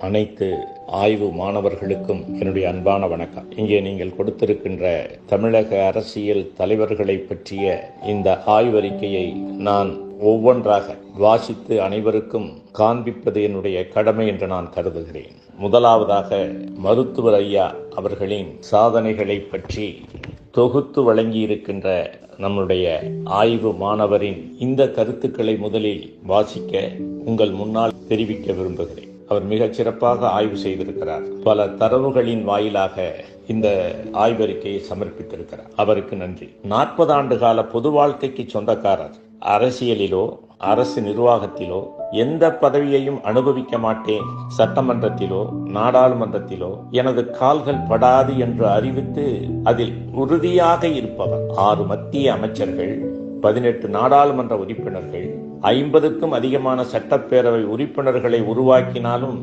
அனைத்து ஆய்வு மாணவர்களுக்கும் என்னுடைய அன்பான வணக்கம். இங்கே நீங்கள் கொடுத்திருக்கின்ற தமிழக அரசியல் தலைவர்களை பற்றிய இந்த ஆய்வறிக்கையை நான் ஒவ்வொன்றாக வாசித்து அனைவருக்கும் காண்பிப்பது என்னுடைய கடமை என்று நான் கருதுகிறேன். முதலாவதாக மருத்துவர் ஐயா அவர்களின் சாதனைகளை பற்றி தொகுத்து வழங்கியிருக்கின்ற நம்முடைய ஆய்வு மாணவரின் இந்த கருத்துக்களை முதலில் வாசிக்க உங்கள் முன்னால் தெரிவிக்க விரும்புகிறேன். அவர் மிகச் சிறப்பாக ஆய்வு செய்திருக்கிறார். பல தரவுகளின் வாயிலாக இந்த ஆய்வறிக்கையை சமர்ப்பித்திருக்கிறார். அவருக்கு நன்றி. 40 ஆண்டு கால பொது வாழ்க்கைக்கு சொந்தக்காரர். அரசியலிலோ அரசு நிர்வாகத்திலோ எந்த பதவியையும் அனுபவிக்க மாட்டேன், சட்டமன்றத்திலோ நாடாளுமன்றத்திலோ எனது கால்கள் படாது என்று அறிவித்து அதில் உறுதியாக இருப்பவர். 6 மத்திய அமைச்சர்கள், 18 நாடாளுமன்ற உறுப்பினர்கள், 50க்கும் அதிகமான சட்டப்பேரவை உறுப்பினர்களை உருவாக்கினாலும்